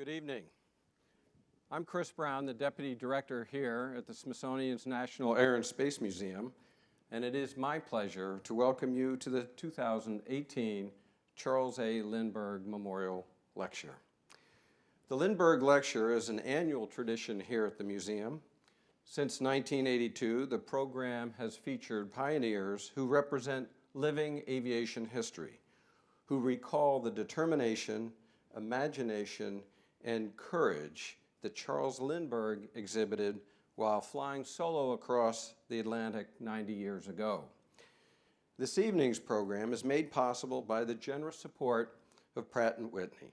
Good evening. I'm Chris Brown, the Deputy Director here at the Smithsonian's National Air and Space Museum, and it is my pleasure to welcome you to the 2018 Charles A. Lindbergh Memorial Lecture. The Lindbergh Lecture is an annual tradition here at the museum. Since 1982, the program has featured pioneers who represent living aviation history, who recall the determination, imagination, and courage that Charles Lindbergh exhibited while flying solo across the Atlantic 90 years ago. This evening's program is made possible by the generous support of Pratt & Whitney.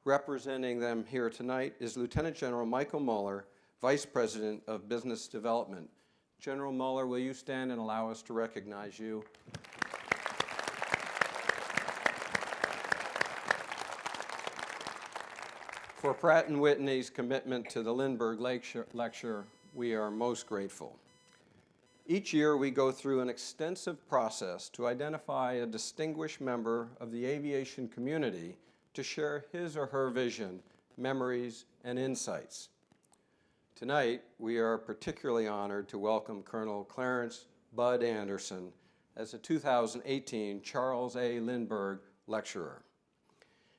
Representing them here tonight is Lieutenant General Michael Muller, Vice President of Business Development. General Muller, will you stand and allow us to recognize you? For Pratt & Whitney's commitment to the Lindbergh Lecture, we are most grateful. Each year, we go through an extensive process to identify a distinguished member of the aviation community to share his or her vision, memories, and insights. Tonight, we are particularly honored to welcome Colonel Clarence Bud Anderson as a 2018 Charles A. Lindbergh Lecturer.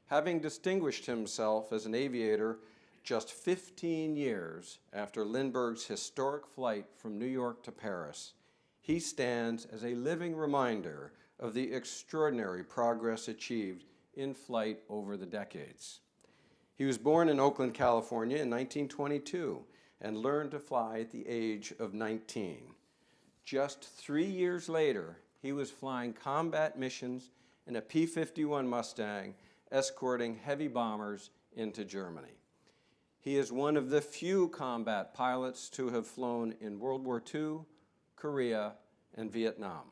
Having distinguished himself as an aviator just 15 years after Lindbergh's historic flight from New York to Paris, he stands as a living reminder of the extraordinary progress achieved in flight over the decades. He was born in Oakland, California in 1922 and learned to fly at the age of 19. Just 3 years later, he was flying combat missions in a P-51 Mustang, escorting heavy bombers into Germany. He is one of the few combat pilots to have flown in World War II, Korea, and Vietnam.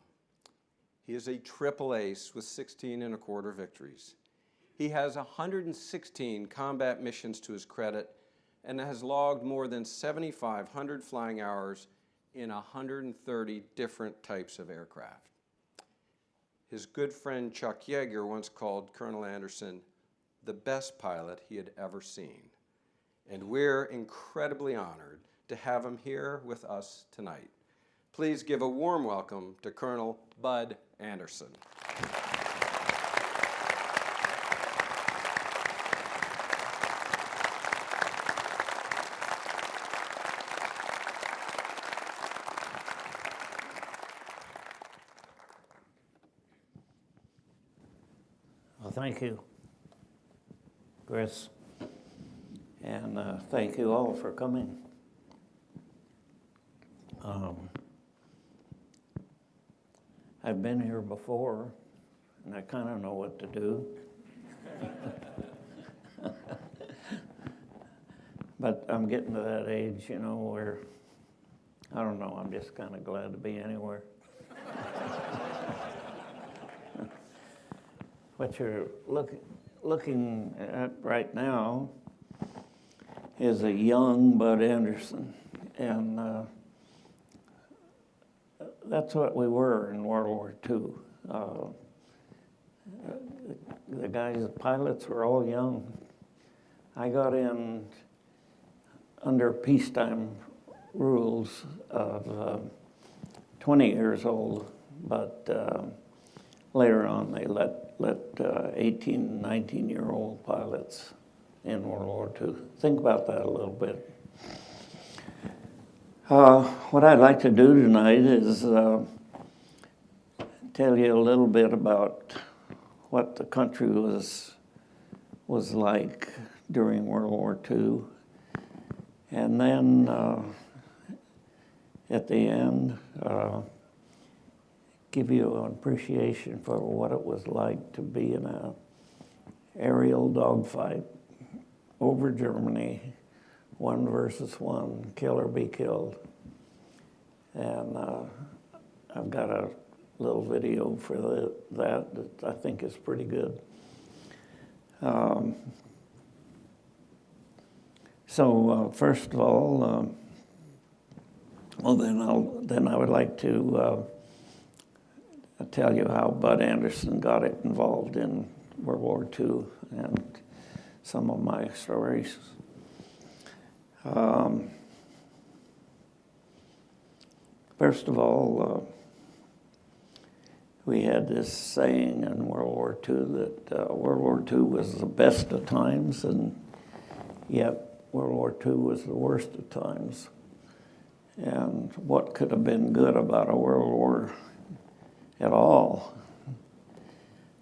He is a triple ace with 16 1/4 victories. He has 116 combat missions to his credit and has logged more than 7,500 flying hours in 130 different types of aircraft. His good friend Chuck Yeager once called Colonel Anderson the best pilot he had ever seen. And we're incredibly honored to have him here with us tonight. Please give a warm welcome to Colonel Bud Anderson. Well, thank you, Chris, and thank you all for coming. I've been here before, and I kind of know what to do. But I'm getting to that age, you know, where, I don't know, I'm just kind of glad to be anywhere. What you're looking at right now is a young Bud Anderson, and that's what we were in World War II. The guys, the pilots, were all young. I got in under peacetime rules of 20 years old, but later on they let 18, 19-year-old pilots in World War II. Think about that a little bit. What I'd like to do tonight is tell you a little bit about what the country was like during World War II. And then at the end, give you an appreciation for what it was like to be in an aerial dogfight over Germany, 1 versus 1, kill or be killed. And I've got a little video for that I think is pretty good. So first of all, then I would like to tell you how Bud Anderson got involved in World War II. And some of my stories. First of all, we had this saying in World War II that World War II was the best of times, and yet World War II was the worst of times. And what could have been good about a world war at all?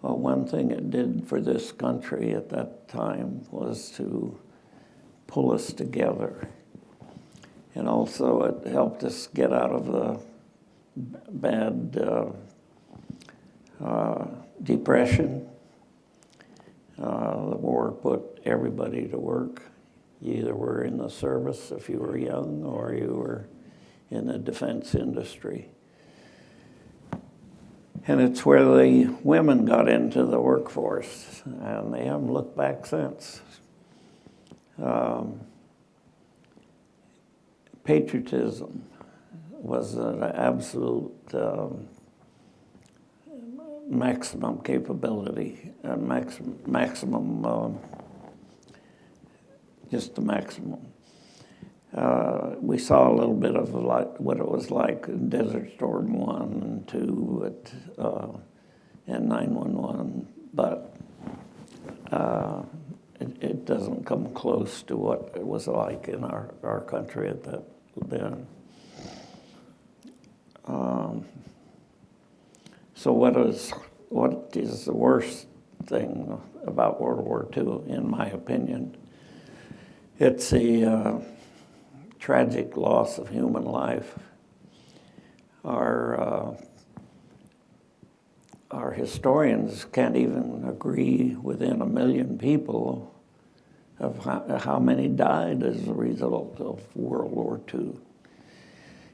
Well, one thing it did for this country at that time was to pull us together. And also it helped us get out of the bad depression. The war put everybody to work. You either were in the service if you were young, or you were in the defense industry. And it's where the women got into the workforce, and they haven't looked back since. Patriotism was an absolute maximum capability, and maximum, just the maximum. We saw a little bit of what it was like in Desert Storm 1 and 2 and 9/11, but it doesn't come close to what it was like in our country at that then. So what is the worst thing about World War II, in my opinion? It's the tragic loss of human life. Our historians can't even agree within 1 million people of how many died as a result of World War II.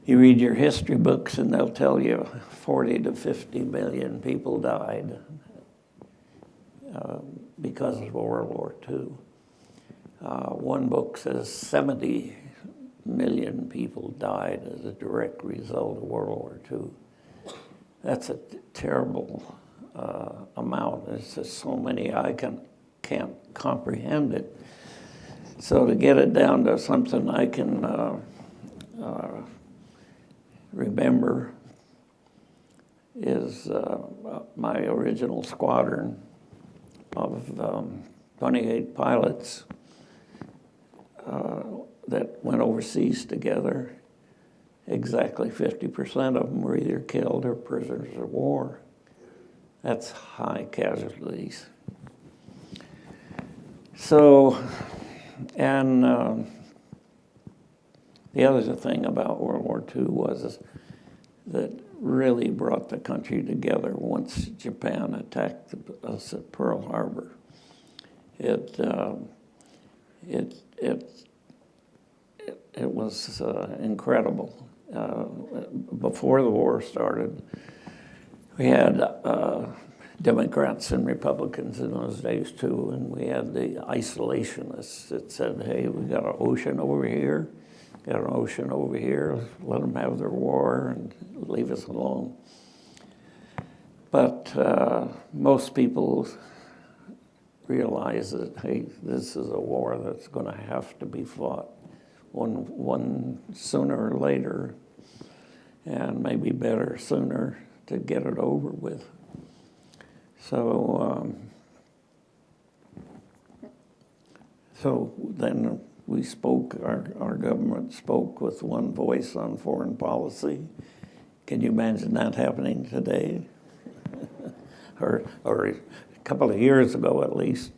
You read your history books and they'll tell you 40 to 50 million people died because of World War II. One book says 70 million people died as a direct result of World War II. That's a terrible amount. It's just so many I can't comprehend it. So to get it down to something I can remember is my original squadron of 28 pilots that went overseas together. Exactly 50% of them were either killed or prisoners of war. That's high casualties. So, and the other thing about World War II was that really brought the country together once Japan attacked us at Pearl Harbor. It was incredible. Before the war started, we had Democrats and Republicans in those days too, and we had the isolationists that said, hey, we got an ocean over here, got an ocean over here, let them have their war and leave us alone. But most people realize that, hey, this is a war that's going to have to be fought one sooner or later, and maybe better sooner to get it over with. So, so then we spoke, our government spoke with one voice on foreign policy. Can you imagine that happening today? or a couple of years ago at least.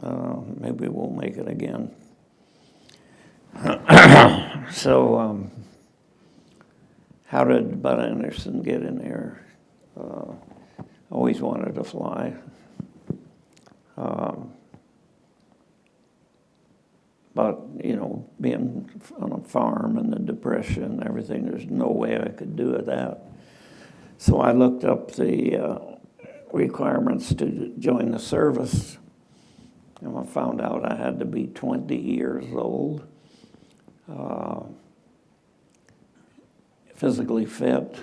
Maybe we'll make it again. So, how did Bud Anderson get in there? Always wanted to fly. But, you know, being on a farm and the Depression and everything, there's no way I could do that. So I looked up the requirements to join the service, and I found out I had to be 20 years old, physically fit,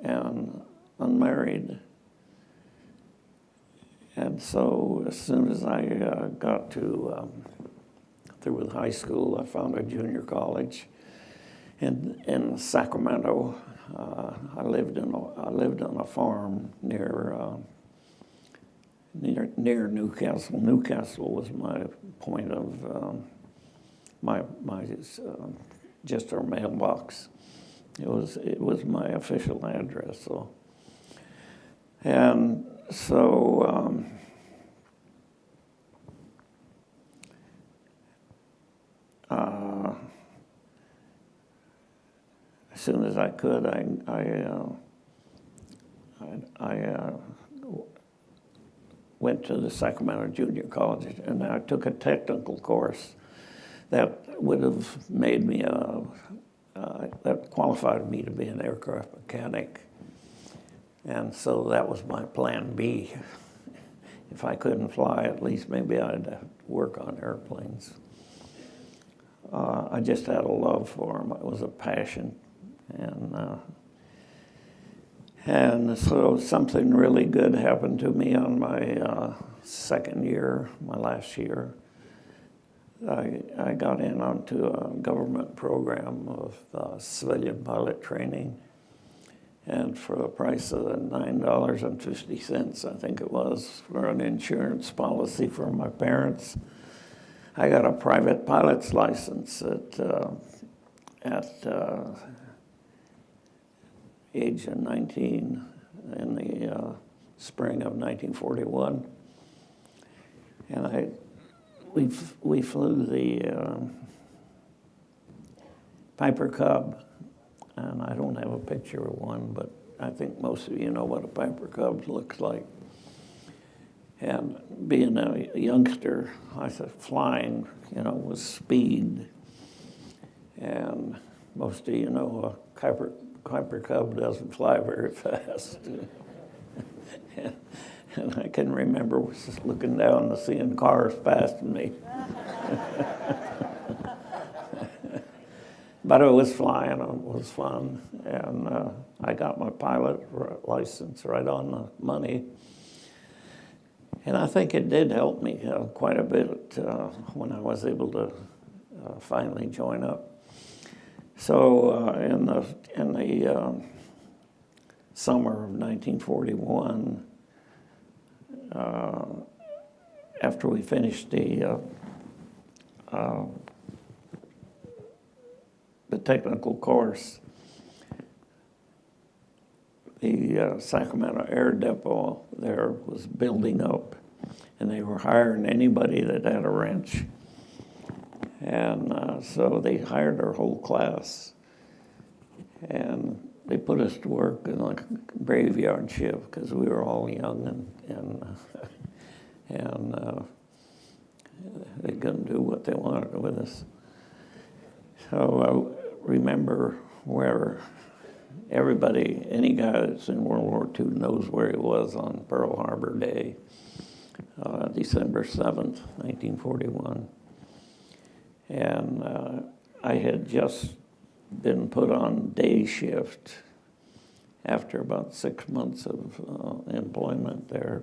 and unmarried. And so as soon as I got to through with high school, I found a junior college in Sacramento. I lived on a farm near Newcastle. Newcastle was my point of just our mailbox. It was my official address. And so as soon as I could, I went to the Sacramento Junior College, and I took a technical course that would have made me that qualified me to be an aircraft mechanic. And so that was my plan B. If I couldn't fly, at least maybe I'd work on airplanes. I just had a love for them. It was a passion. And so something really good happened to me on my second year, my last year. I got in onto a government program of civilian pilot training. And for the price of $9.50, I think it was, for an insurance policy for my parents, I got a private pilot's license at age of 19 in the spring of 1941. And we flew the Piper Cub. And I don't have a picture of one, but I think most of you know what a Piper Cub looks like. And being a youngster, I thought flying, was speed. And most of you know a Piper Cub doesn't fly very fast. And I can remember just looking down and seeing cars passing me. But it was flying, it was fun, and I got my pilot license right on the money. And I think it did help me quite a bit when I was able to finally join up. So in the summer of 1941, after we finished the technical course, the Sacramento Air Depot there was building up, and they were hiring anybody that had a wrench. And so they hired our whole class, and they put us to work in like a graveyard shift because we were all young and they couldn't do what they wanted with us. So I remember where everybody, any guy that's in World War II knows where he was on Pearl Harbor Day, December 7th, 1941. And I had just been put on day shift after about 6 months of employment there.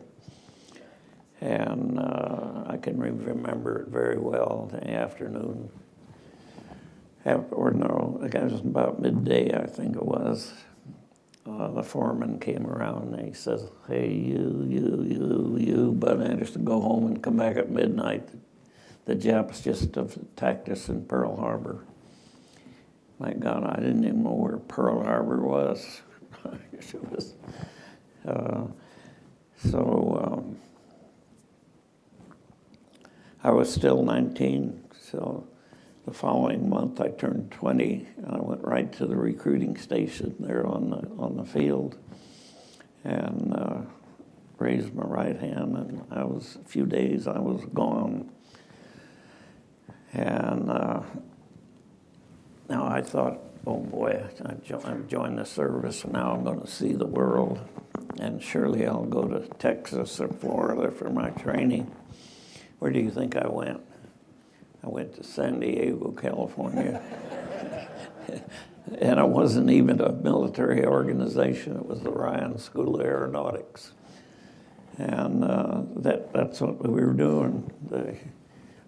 And I can remember it very well, the afternoon. It was about midday, I think it was. The foreman came around and he says, "Hey, you, Bud Anderson, go home and come back at midnight. The Japs just attacked us in Pearl Harbor." My God, I didn't even know where Pearl Harbor was. It was I was still 19, so the following month I turned 20, and I went right to the recruiting station there on the field, and raised my right hand, and a few days I was gone. And now I thought, oh boy, I've joined the service, and now I'm going to see the world, and surely I'll go to Texas or Florida for my training. Where do you think I went? I went to San Diego, California. And it wasn't even a military organization. It was the Ryan School of Aeronautics. And that's what we were doing. The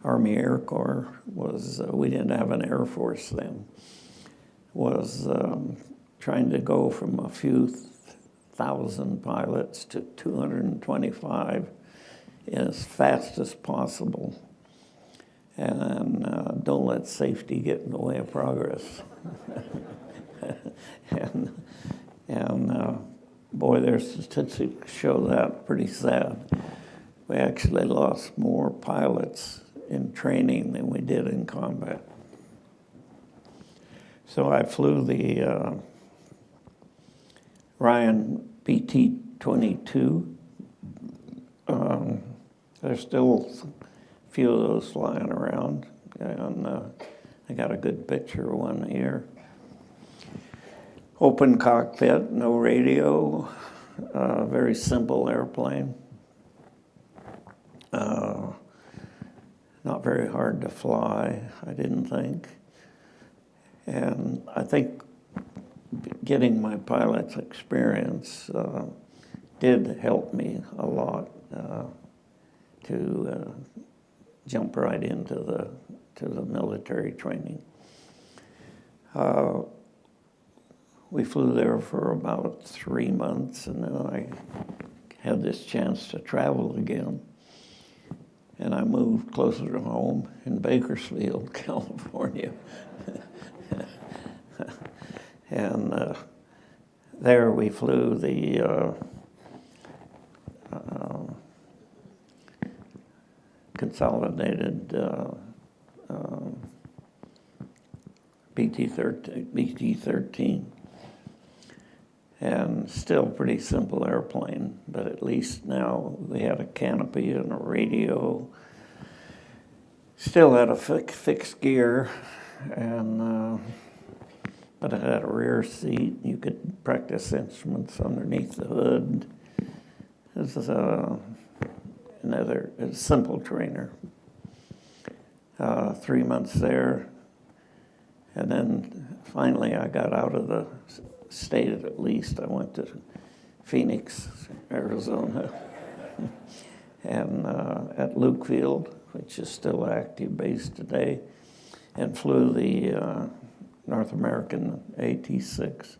Army Air Corps was, we didn't have an Air Force then, was trying to go from a few thousand pilots to 225 as fast as possible. And don't let safety get in the way of progress. and boy, their statistics show that pretty sad. We actually lost more pilots in training than we did in combat. So I flew the Ryan BT22. There's still a few of those flying around, and I got a good picture of one here. Open cockpit, no radio, very simple airplane. Not very hard to fly, I didn't think. And I think getting my pilot's experience did help me a lot to jump right into the military training. We flew there for about 3 months, and then I had this chance to travel again. And I moved closer to home in Bakersfield, California. And there we flew the Consolidated BT13. And still pretty simple airplane, but at least now they had a canopy and a radio. Still had a fixed gear, and but it had a rear seat. You could practice instruments underneath the hood. This is a simple trainer. 3 months there, and then finally I got out of the state at least. I went to Phoenix, Arizona, and at Luke Field, which is still active base today, and flew the North American AT-6.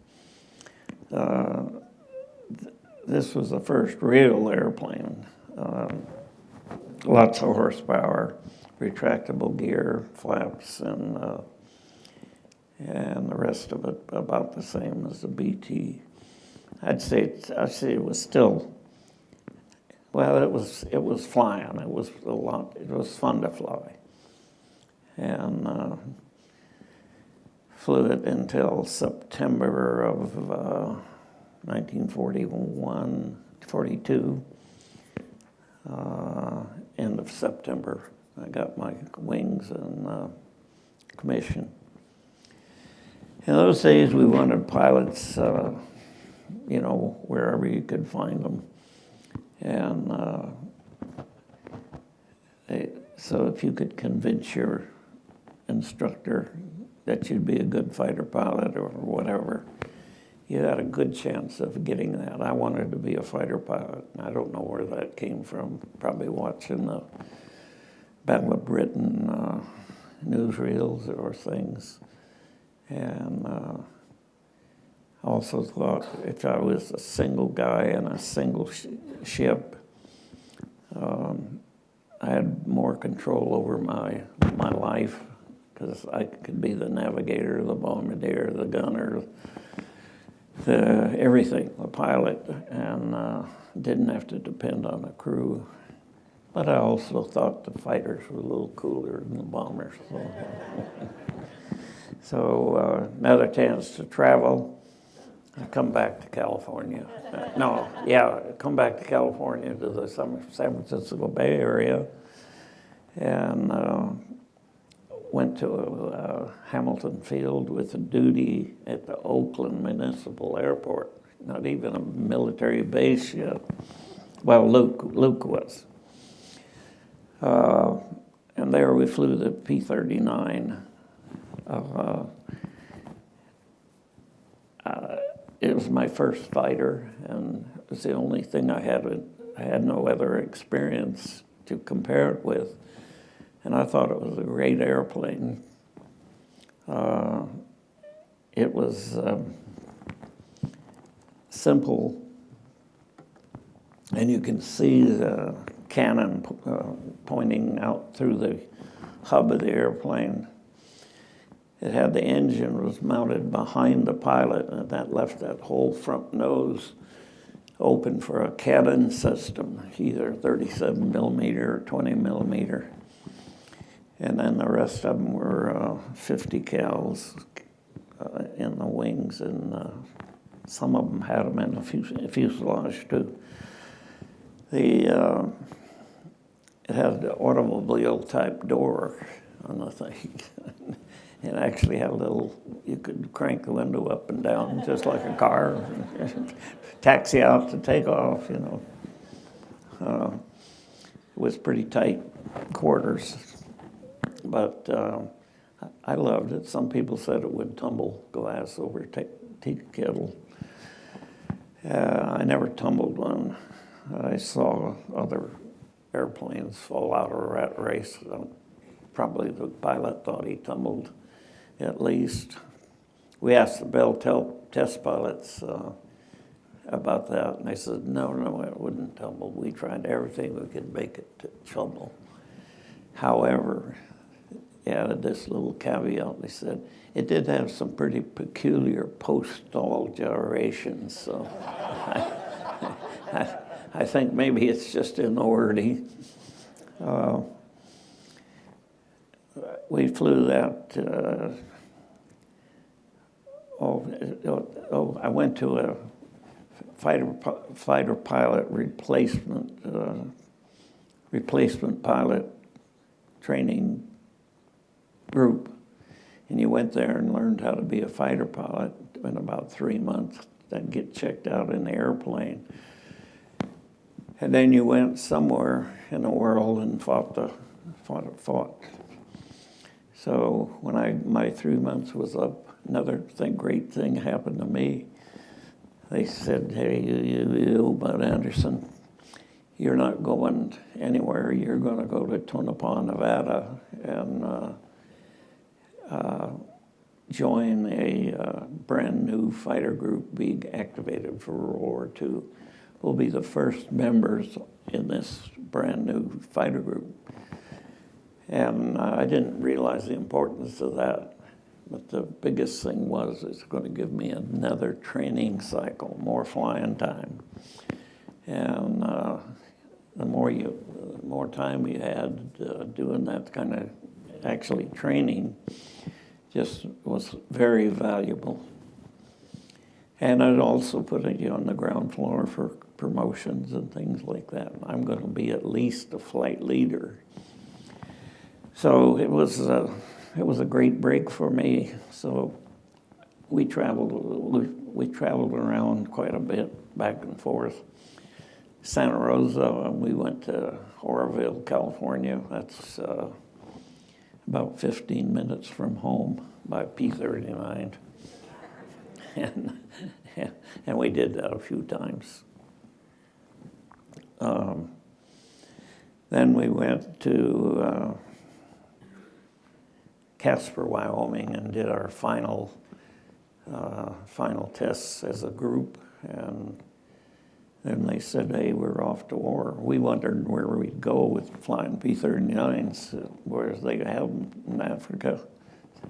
This was the first real airplane. Lots of horsepower, retractable gear, flaps, and the rest of it about the same as the BT. I'd say it was still, well, it was flying. It was a lot. It was fun to fly, and flew it until September of 1941, 42. End of September, I got my wings and commission. In those days, we wanted pilots, wherever you could find them. And so if you could convince your instructor that you'd be a good fighter pilot or whatever, you had a good chance of getting that. I wanted to be a fighter pilot. I don't know where that came from. Probably watching the Battle of Britain newsreels or things. And I also thought if I was a single guy in a single ship, I had more control over my life, because I could be the navigator, the bombardier, the gunner, everything, the pilot, and didn't have to depend on a crew. But I also thought the fighters were a little cooler than the bombers. So another chance to travel. I come back to California. Come back to California to the San Francisco Bay Area, and went to Hamilton Field with a duty at the Oakland Municipal Airport. Not even a military base yet. Well, Luke was. And there we flew the P-39. It was my first fighter, and it was the only thing I I had no other experience to compare it with. And I thought it was a great airplane. It was simple, and you can see the cannon pointing out through the hub of the airplane. It had the engine was mounted behind the pilot, and that left that whole front nose open for a cannon system, either 37 millimeter or 20 millimeter. And then the rest of them were 50 cals in the wings, and some of them had them in the fuselage too. It had the automobile type door on the thing. It actually had a little, you could crank the window up and down just like a car, taxi out to take off, you know. It was pretty tight quarters, but I loved it. Some people said it would tumble glass over tea kettle. I never tumbled one. I saw other airplanes fall out of a rat race. Probably the pilot thought he tumbled at least. We asked the Bell test pilots about that, and they said, no, it wouldn't tumble. We tried everything we could make it to tumble. However, they added this little caveat. They said, it did have some pretty peculiar post-stall gyrations, so I think maybe it's just in the wording. We flew that, I went to a fighter pilot replacement pilot training group, and you went there and learned how to be a fighter pilot in about 3 months, then get checked out in the airplane. And then you went somewhere in the world and fought. So when my 3 months was up, another great thing happened to me. They said, hey, you, Bud Anderson, you're not going anywhere. You're going to go to Tonopah, Nevada, and join a brand new fighter group being activated for World War II. We'll be the first members in this brand new fighter group. And I didn't realize the importance of that. But the biggest thing was it's going to give me another training cycle, more flying time. And the more time we had doing that kind of actually training just was very valuable. And it also put you on the ground floor for promotions and things like that. I'm going to be at least a flight leader. So it was a great break for me. So we traveled around quite a bit, back and forth. Santa Rosa, we went to Oroville, California. That's about 15 minutes from home by P-39. And we did that a few times. Then we went to Casper, Wyoming, and did our final tests as a group. And then they said, hey, we're off to war. We wondered where we'd go with flying P-39s, whereas they have them in Africa,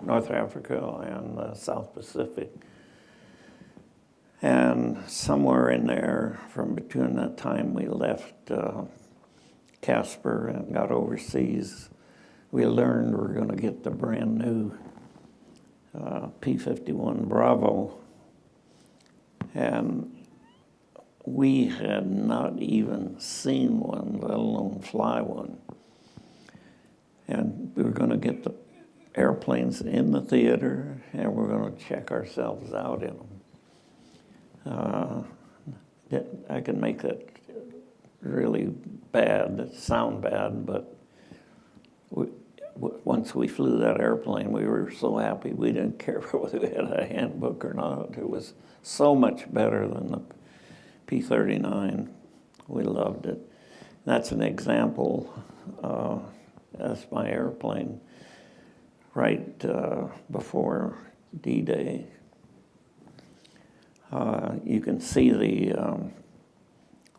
North Africa, and the South Pacific. And somewhere in there, from between that time we left Casper and got overseas, we learned we're going to get the brand new P-51 Bravo. And we had not even seen one, let alone fly one. And we were going to get the airplanes in the theater, and we're going to check ourselves out in them. I can make that really bad, sound bad, but once we flew that airplane, we were so happy we didn't care whether we had a handbook or not. It was so much better than the P-39. We loved it. That's an example. That's my airplane right before D-Day. You can see the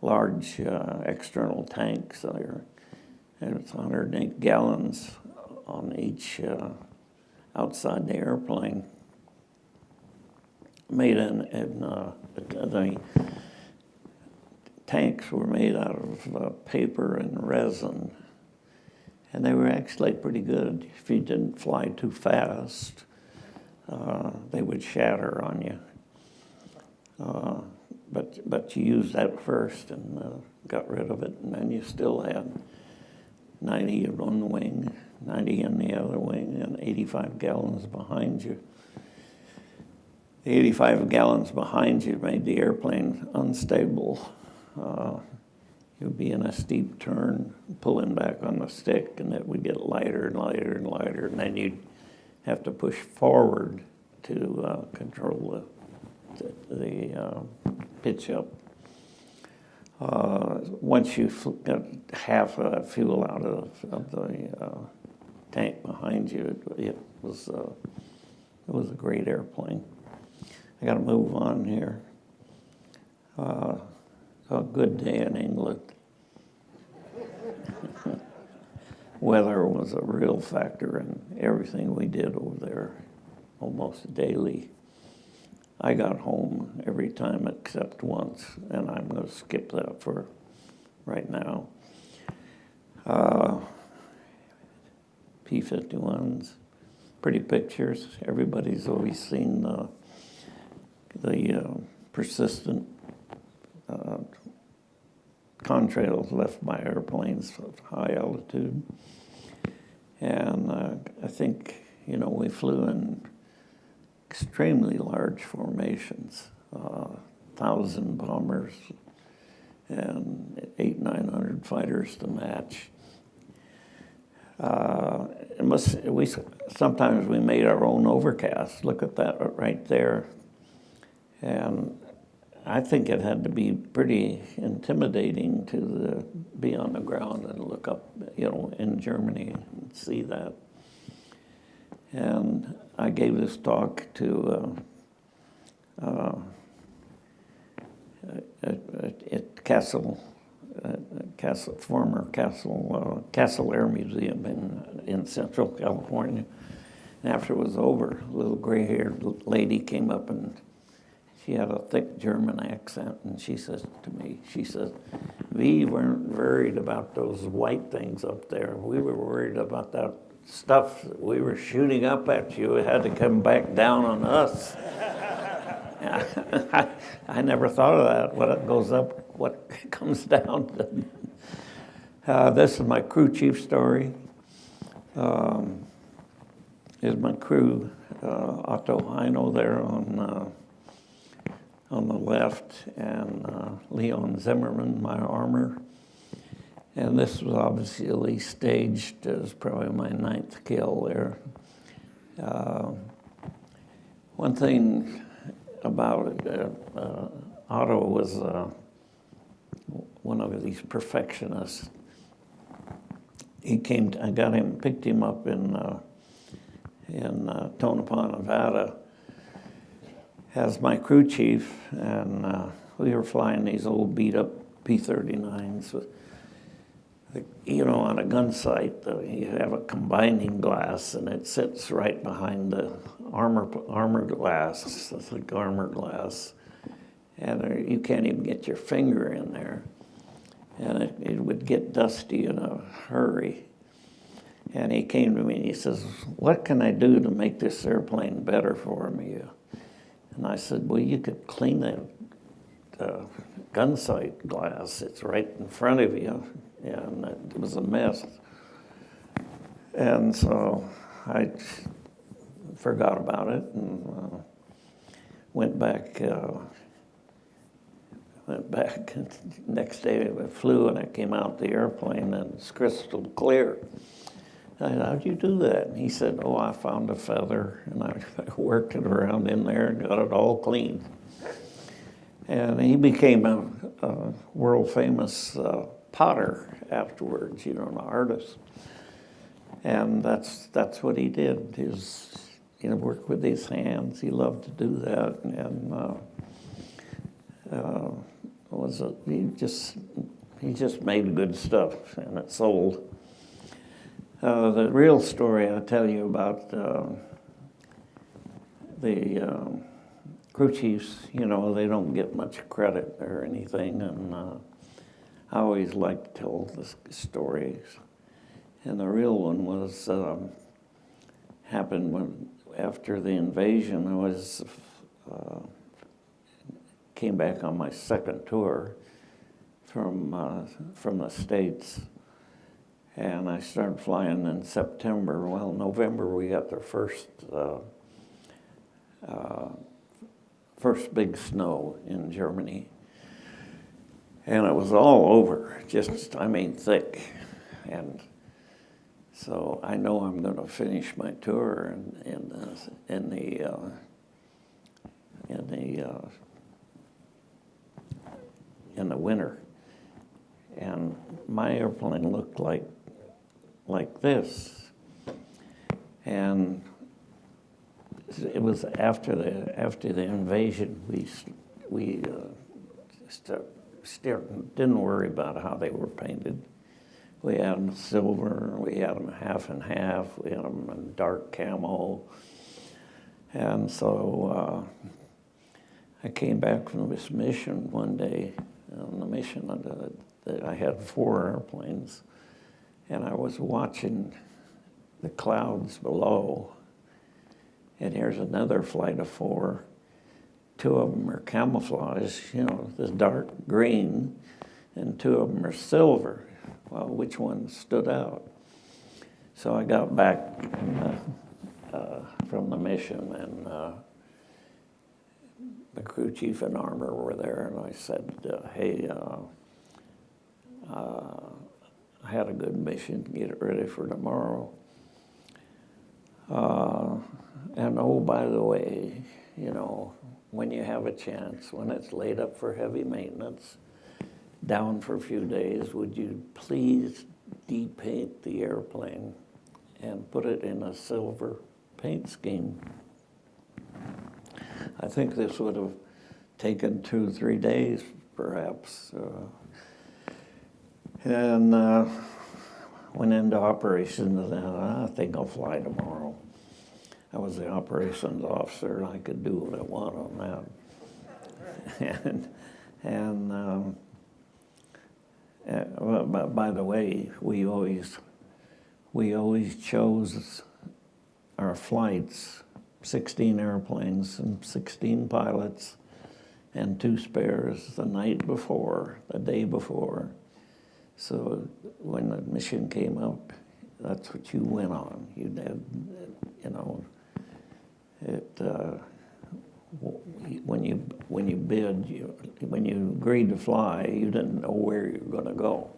large external tanks there. And it's 108 gallons on each outside the airplane. Made the tanks were made out of paper and resin. And they were actually pretty good. If you didn't fly too fast, they would shatter on you. But you used that first and got rid of it, and then you still had 90 in one wing, 90 in the other wing, and 85 gallons behind you. The 85 gallons behind you made the airplane unstable. You'd be in a steep turn, pulling back on the stick, and it would get lighter and lighter and lighter, and then you'd have to push forward to control the pitch up. Once you got half of that fuel out of the tank behind you, it was a great airplane. I got to move on here. A good day in England. Weather was a real factor in everything we did over there, almost daily. I got home every time except once, and I'm going to skip that for right now. P-51s, pretty pictures. Everybody's always seen the persistent contrails left by airplanes at high altitude. And I think, we flew in extremely large formations, 1,000 bombers and 800-900 fighters to match. Sometimes we made our own overcast. Look at that right there. And I think it had to be pretty intimidating to be on the ground and look up, in Germany and see that. And I gave this talk to at Castle Air Museum in Central California. And after it was over, a little gray-haired lady came up, and she had a thick German accent, and she says to me, we weren't worried about those white things up there. We were worried about that stuff that we were shooting up at you. It had to come back down on us. I never thought of that. What goes up, what comes down. This is my crew chief story. Here's my crew, Otto Heino there on the left, and Leon Zimmerman, my armor. And this was obviously staged as probably my 9th kill there. One thing about it, Otto was one of these perfectionists. I picked him up in Tonopah, Nevada, as my crew chief, and we were flying these old beat-up P-39s with, on a gun sight, you have a combining glass, and it sits right behind the armor glass, it's like armor glass, and you can't even get your finger in there, and it would get dusty in a hurry. And he came to me and he says, "What can I do to make this airplane better for me?" And I said, "Well, you could clean that gun sight glass. It's right in front of you." And it was a mess. And so I forgot about it and went back. Next day I flew, and I came out the airplane, and it's crystal clear. I said, "How'd you do that?" And he said, "Oh, I found a feather, and I worked it around in there and got it all clean." And he became world famous potter afterwards, you know, an artist. And that's what he did, is, you know, work with his hands. He loved to do that, and he just made good stuff, and it sold. The real story I tell you about the crew chiefs, you know, they don't get much credit or anything, and I always like to tell the stories. And the real one was happened when, after the invasion. I was came back on my second tour from the States, and I started flying in September. Well, November we got the first big snow in Germany, and it was all over, just, I mean, thick. And so I know I'm going to finish my tour in the winter, and my airplane looked like this, and it was after the invasion. We didn't worry about how they were painted. We had them silver, we had them half and half, we had them in dark camo. And so I came back from this mission one day. On the mission, I had 4 airplanes, and I was watching the clouds below. And here's another flight of 4. 2 of them are camouflage, you know, this dark green, and 2 of them are silver. Well, which one stood out? So I got back from the mission, and the crew chief and armor were there, and I said, hey, I had a good mission, get it ready for tomorrow. And oh, by the way, you know, when you have a chance, when it's laid up for heavy maintenance, down for a few days, would you please depaint the airplane and put it in a silver paint scheme? I think this would have taken 2 or 3 days, perhaps. And went into operations, and I think I'll fly tomorrow. I was the operations officer, and I could do what I want on that. But by the way, we always chose our flights, 16 airplanes and 16 pilots and 2 spares the night before, the day before. So when the mission came up, that's what you went on. You did, you know, when you bid, when you agreed to fly, you didn't know where you were going to go.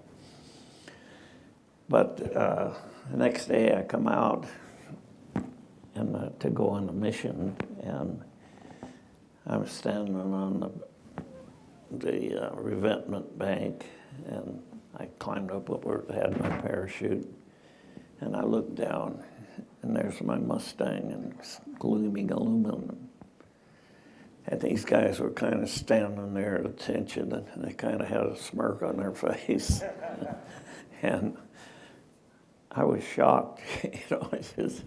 But the next day I come out and to go on a mission, and I'm standing on the revetment bank, and I climbed up where I had my parachute, and I looked down, and there's my Mustang, and it's gleaming aluminum. And these guys were kind of standing there at attention, and they kind of had a smirk on their face. And I was shocked, you know, I says,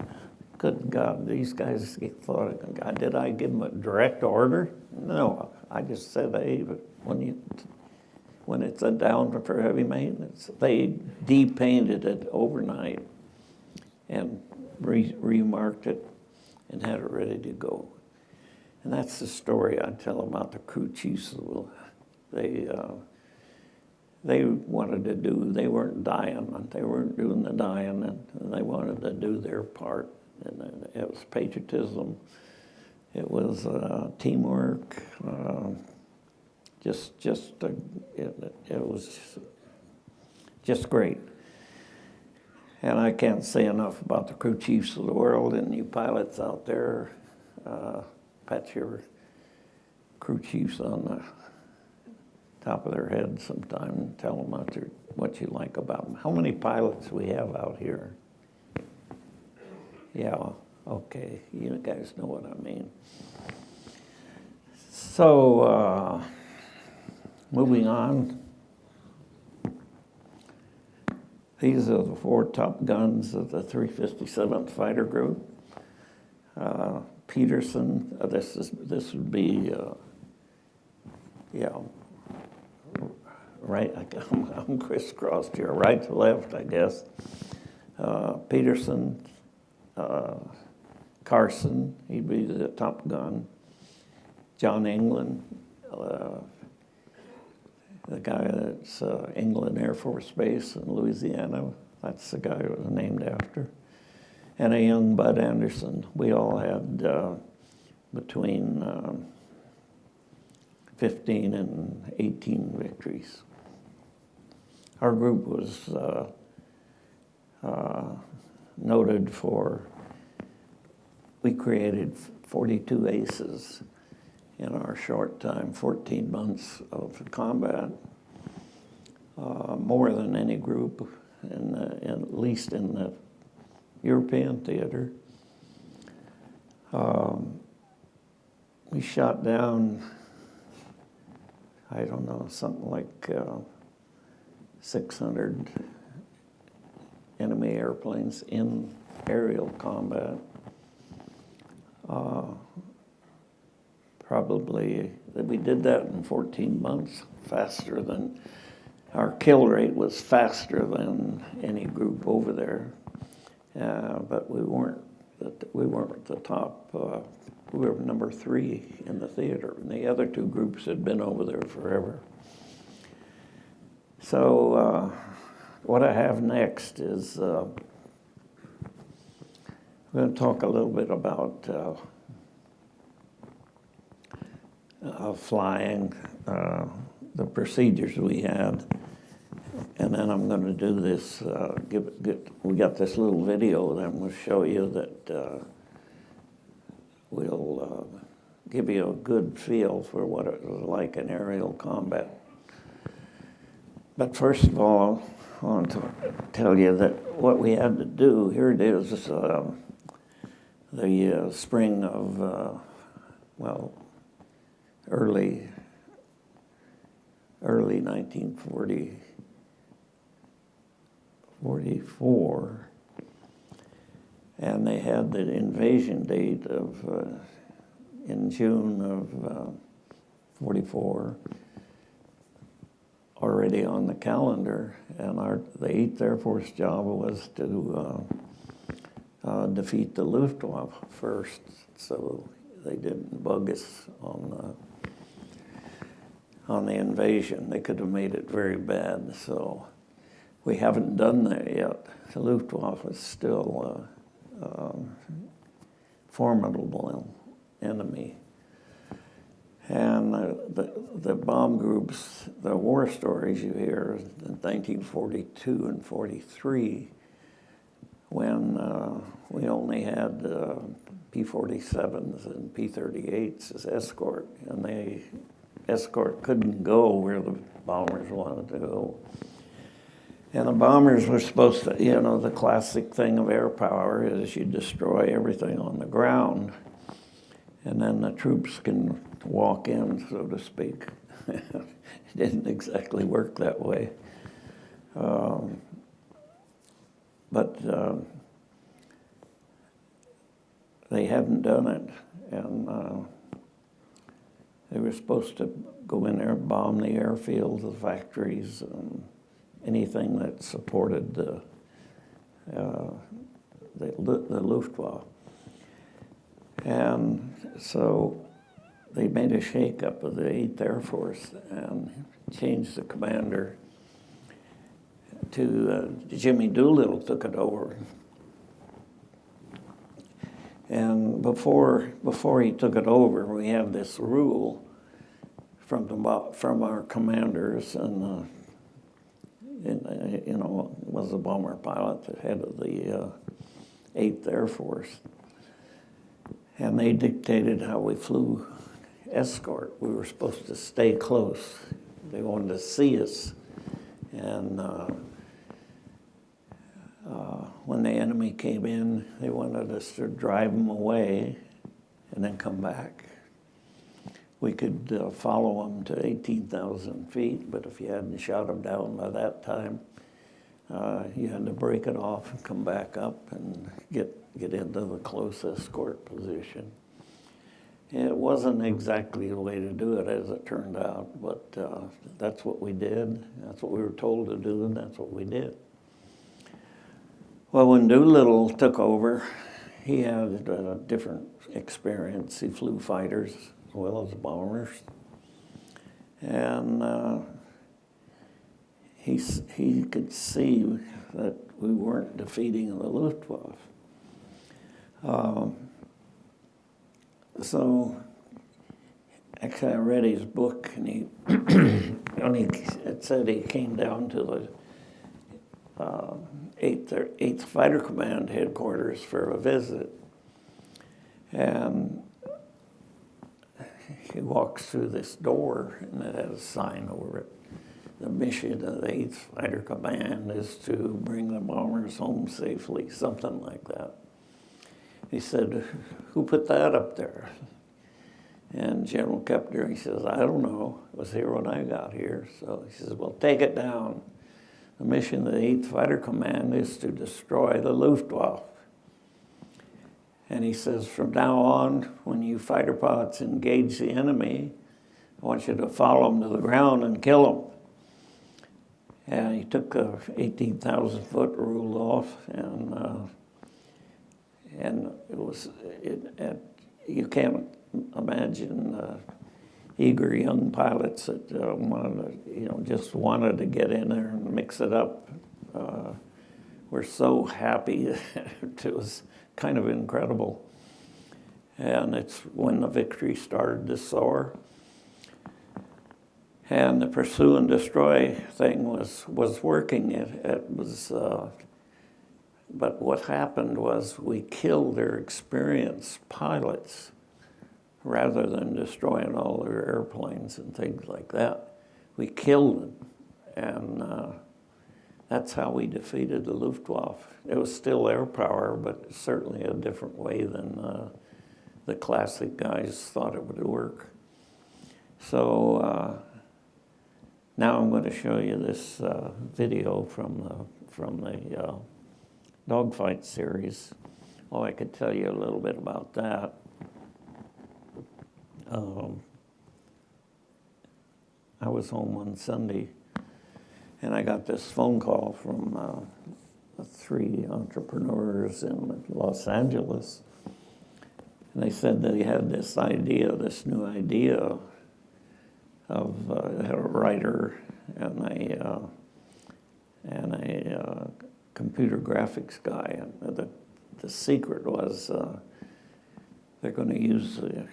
good God, these guys thought, did I give them a direct order? No, I just said, hey, but when it's a down for heavy maintenance, they depainted it overnight and remarked it and had it ready to go. And that's the story I tell about the crew chiefs. They wanted to do, they weren't dying, they weren't doing the dying, and they wanted to do their part. And it was patriotism, it was teamwork, it was just great. And I can't say enough about the crew chiefs of the world and you pilots out there. Pat your crew chiefs on the top of their head sometime and tell them what you like about them. How many pilots we have out here? Yeah, okay, you guys know what I mean. So, moving on. These are the 4 top guns of the 357th Fighter Group. Peterson, this would be, yeah, right, I'm crisscrossed here, right to left, I guess. Peterson, Carson, he'd be the top gun. John England, the guy that's England Air Force Base in Louisiana, that's the guy it was named after. And a young Bud Anderson. We all had between 15 and 18 victories. Our group was noted for, we created 42 aces in our short time, 14 months of combat, more than any group, at least in the European theater. We shot down, I don't know, something like 600 enemy airplanes in aerial combat. Probably, we did that in 14 months, faster than, our kill rate was faster than any group over there. But we weren't at the top. We were number 3 in the theater, and the other 2 groups had been over there forever. So what I have next is we're going to talk a little bit about flying, the procedures we had, and then I'm going to do this. We got this little video that I'm going to show you that will give you a good feel for what it was like in aerial combat. But first of all, I want to tell you that what we had to do, here it is, the spring of, early 1944, and they had the invasion date of in June of 44 already on the calendar, and the 8th Air Force job was to defeat the Luftwaffe first, so they didn't bug us on the invasion. They could have made it very bad, so we haven't done that yet. The Luftwaffe is still a formidable enemy. And the bomb groups, the war stories you hear in 1942 and 43, when we only had P-47s and P-38s as escort, and the escort couldn't go where the bombers wanted to go. And the bombers were supposed to, the classic thing of air power is you destroy everything on the ground, and then the troops can walk in, so to speak. It didn't exactly work that way. But they hadn't done it, and they were supposed to go in there and bomb the airfields, the factories, and anything that supported the Luftwaffe. And so they made a shake-up of the 8th Air Force and changed the commander to Jimmy Doolittle took it over. And before he took it over, we had this rule from our commanders, and was a bomber pilot, the head of the 8th Air Force, and they dictated how we flew escort. We were supposed to stay close. They wanted to see us. And when the enemy came in, they wanted us to drive them away and then come back. We could follow them to 18,000 feet, but if you hadn't shot them down by that time, you had to break it off and come back up and get into the close escort position. It wasn't exactly the way to do it, as it turned out, but that's what we did. That's what we were told to do, and that's what we did. Well, when Doolittle took over, he had a different experience. He flew fighters as well as bombers. And he could see that we weren't defeating the Luftwaffe. So actually I read his book, and it said he came down to the 8th Fighter Command headquarters for a visit. And he walks through this door, and it has a sign over it. The mission of the 8th Fighter Command is to bring the bombers home safely, something like that. He said, "Who put that up there?" And General Keppler, he says, "I don't know. I was here when I got here." So he says, "Well, take it down. The mission of the 8th Fighter Command is to destroy the Luftwaffe." And he says, "From now on, when you fighter pilots engage the enemy, I want you to follow them to the ground and kill them." And he took a 18,000-foot rule off, and you can't imagine eager young pilots that just wanted to get in there and mix it up. Were so happy. It was kind of incredible. And it's when the victory started to soar. And the pursue and destroy thing was working. It was, but what happened was we killed their experienced pilots rather than destroying all their airplanes and things like that. We killed them, and that's how we defeated the Luftwaffe. It was still air power, but certainly a different way than the classic guys thought it would work. So now I'm going to show you this video from the dogfight series. Oh, I could tell you a little bit about that. I was home one Sunday, and I got this phone call from 3 entrepreneurs in Los Angeles. And they said that he had this new idea of a writer and a computer graphics guy. And the secret was they're going to use the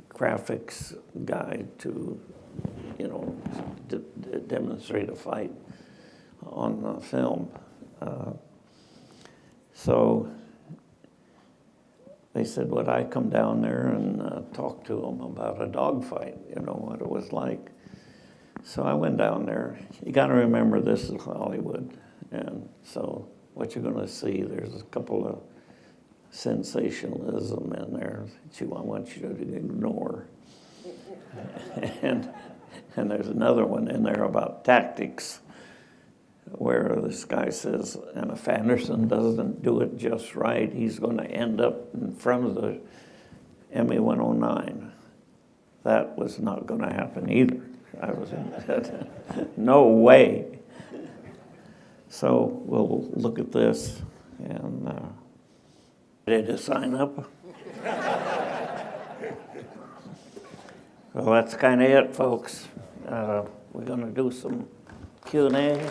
graphics guy to, demonstrate a fight on film. So they said, would I come down there and talk to them about a dogfight, what it was like. So I went down there. You got to remember, this is Hollywood. And so what you're going to see, there's a couple of sensationalism in there that I want you to ignore. And there's another one in there about tactics, where this guy says, and if Anderson doesn't do it just right, he's going to end up in front of the ME-109. That was not going to happen either. I was no way. So we'll look at this, and ready to sign up? Well, that's kind of it, folks. We're going to do some Q&A.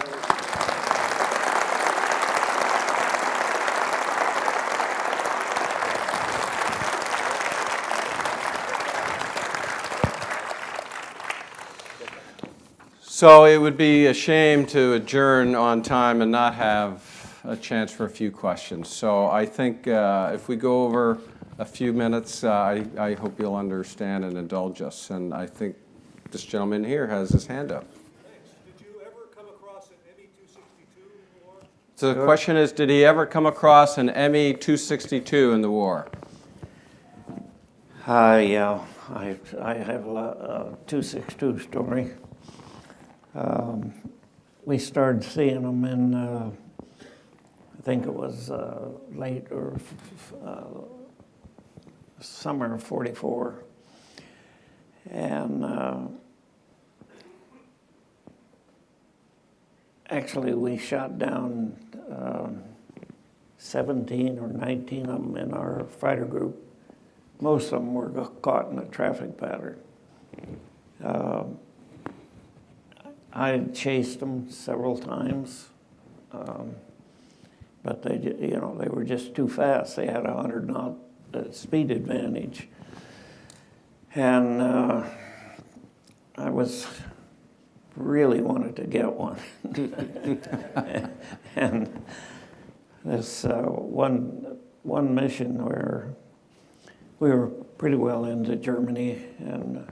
So it would be a shame to adjourn on time and not have a chance for a few questions. So I think if we go over a few minutes, I hope you'll understand and indulge us. And I think This gentleman here has his hand up. Thanks. Did you ever come across an ME-262 in the war? So the question is, did he ever come across an ME-262 in the war? Yeah, I have a 262 story. We started seeing them in, I think it was late or summer of '44. And actually we shot down 17 or 19 of them in our fighter group. Most of them were caught in a traffic pattern. I chased them several times, but they were just too fast. They had a 100-knot speed advantage, and I really wanted to get one. And this one mission where we were pretty well into Germany, and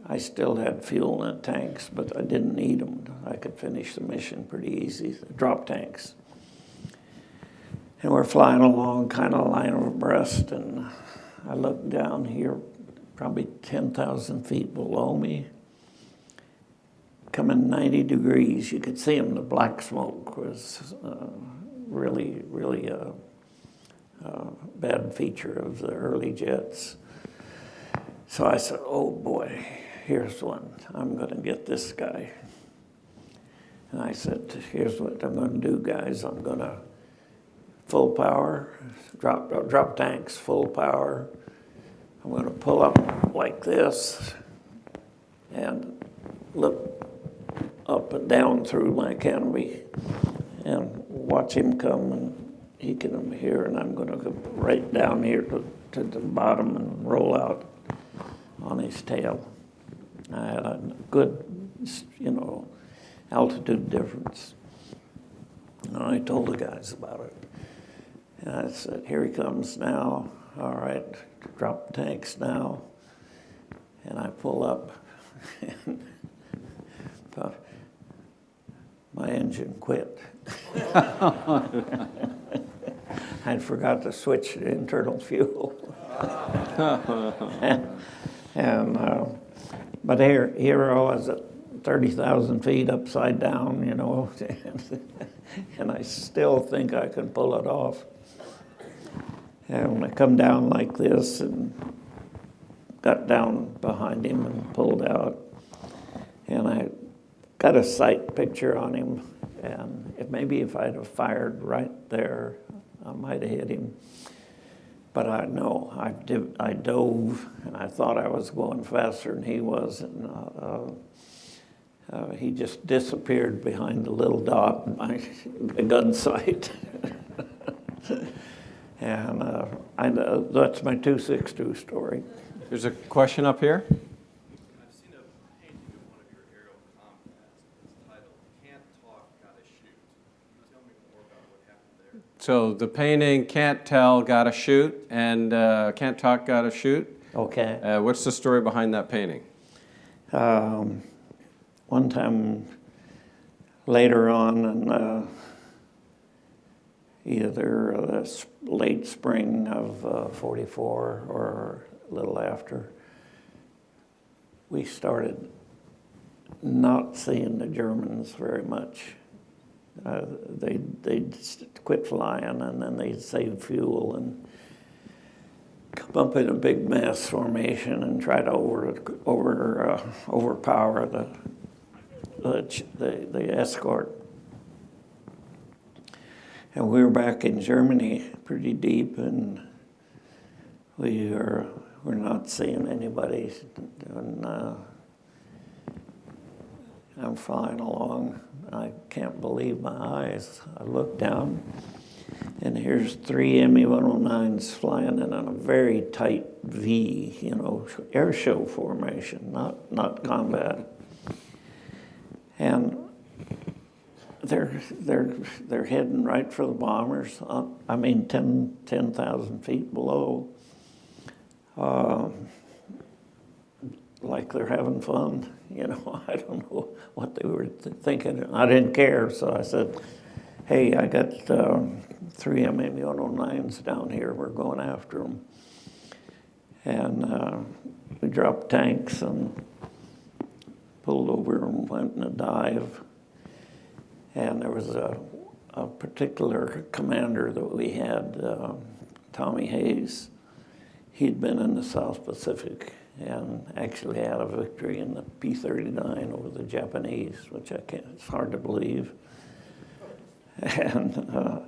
I still had fuel in the tanks, but I didn't need them. I could finish the mission pretty easy, the drop tanks. And we're flying along kind of line abreast, and I looked down here, probably 10,000 feet below me, coming 90 degrees. You could see them. The black smoke was really, really a bad feature of the early jets. So I said, oh boy, here's one. I'm going to get this guy. And I said, here's what I'm going to do, guys. I'm going to full power, drop tanks, full power. I'm going to pull up like this and look up and down through my canopy and watch him come, and he can come here, and I'm going to go right down here to the bottom and roll out on his tail. I had a good, altitude difference. And I told the guys about it. And I said, here he comes now. All right, drop the tanks now. And I pull up, and my engine quit. I forgot to switch to internal fuel. But here I was at 30,000 feet upside down, and I still think I can pull it off. And when I come down like this and got down behind him and pulled out, and I got a sight picture on him, and maybe if I'd have fired right there, I might have hit him. But I dove, and I thought I was going faster than he was, and he just disappeared behind the little dot in my gun sight. And that's my 262 story. There's a question up here. I've seen a painting of one of your aerial comrades. It's titled "Can't Talk, Gotta Shoot." Can you tell me more about what happened there? So the painting, Can't Tell, Gotta Shoot, and Can't Talk, Gotta Shoot. Okay. What's the story behind that painting? One time later on, in either the late spring of '44 or a little after, we started not seeing the Germans very much. They'd quit flying, and then they'd save fuel and come up in a big mass formation and try to overpower the escort. And we were back in Germany pretty deep, and we're not seeing anybody. And I'm flying along. I can't believe my eyes. I look down, and here's 3 Me-109s flying in a very tight V, air show formation, not combat. And they're heading right for the bombers. 10,000 feet below. like they're having fun. You know, I don't know what they were thinking. I didn't care, so I said, hey, I got 3 M109s down here. We're going after them. And we dropped tanks and pulled over and went in a dive. And there was a particular commander that we had, Tommy Hayes. He'd been in the South Pacific and actually had a victory in the P-39 over the Japanese, which it's hard to believe. And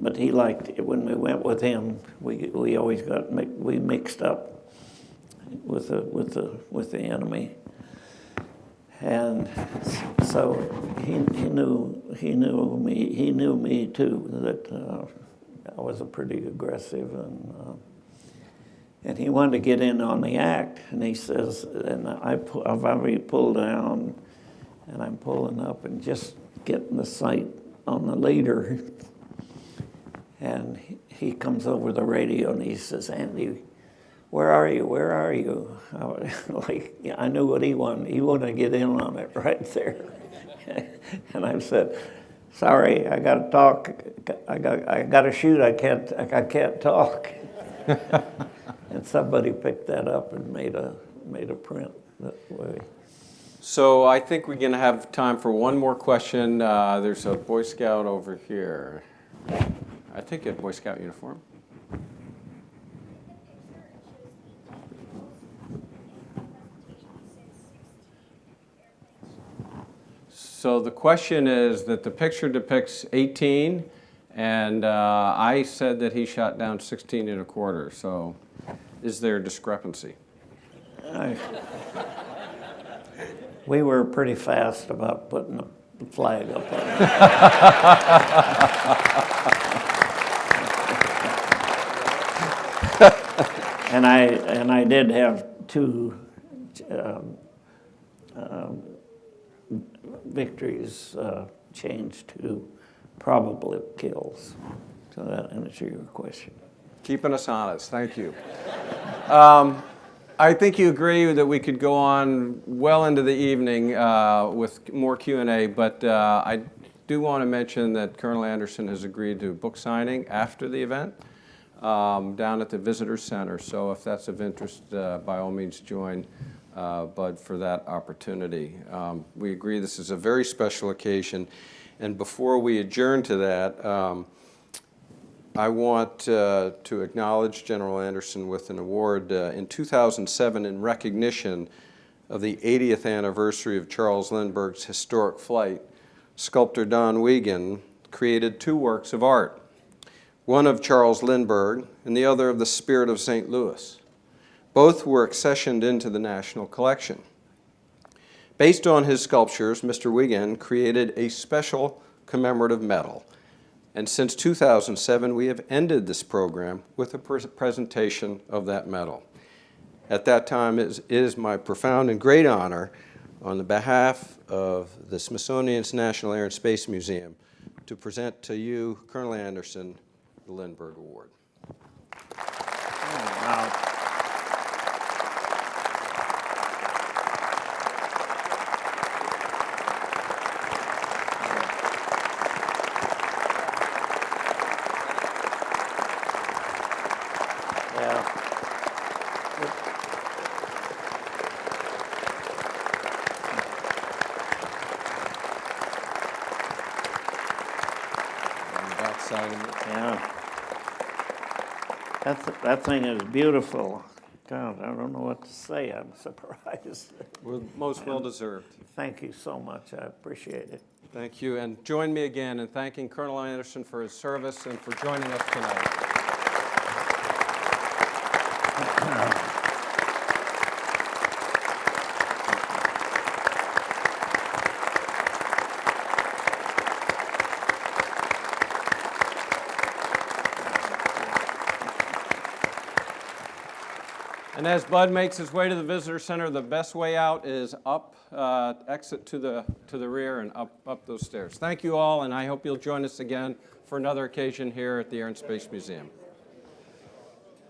but he liked it. When we went with him, we always we mixed up with the enemy, and so he knew me too, that I was a pretty aggressive, and he wanted to get in on the act, and he says, and I've already pulled down, and I'm pulling up and just getting the sight on the leader. And he comes over the radio and he says, Andy, where are you? Where are you? I knew what he wanted. He wanted to get in on it right there. And I said, sorry, I got to talk. I got to shoot. I can't talk. And somebody picked that up and made a print that way. So I think we're going to have time for one more question. There's a Boy Scout over here. I think in Boy Scout uniform. So the question is that the picture depicts 18, and I said that he shot down 16 and a quarter. So is there a discrepancy? We were pretty fast about putting the flag up on it. And I did have 2 victories changed to probable kills. So that answers your question. Keeping us honest. Thank you. I think you agree that we could go on well into the evening with more Q&A, but I do want to mention that Colonel Anderson has agreed to book signing after the event down at the Visitor Center. So if that's of interest, by all means join Bud for that opportunity. We agree this is a very special occasion. And before we adjourn to that, I want to acknowledge General Anderson with an award in 2007 in recognition of the 80th anniversary of Charles Lindbergh's historic flight. Sculptor Don Wiegand created 2 works of art, one of Charles Lindbergh and the other of the Spirit of St. Louis. Both were accessioned into the National Collection. Based on his sculptures, Mr. Wiegand created a special commemorative medal. And since 2007, we have ended this program with a presentation of that medal. At that time, it is my profound and great honor, on the behalf of the Smithsonian's National Air and Space Museum, to present to you, Colonel Anderson, the Lindbergh Award. Oh, wow. Yeah. That thing is beautiful. God, I don't know what to say. I'm surprised. Well, most well deserved. Thank you so much. I appreciate it. Thank you. And join me again in thanking Colonel Anderson for his service and for joining us tonight. And as Bud makes his way to the Visitor Center, the best way out is up, exit to the rear and up those stairs. Thank you all, and I hope you'll join us again for another occasion here at the Air and Space Museum.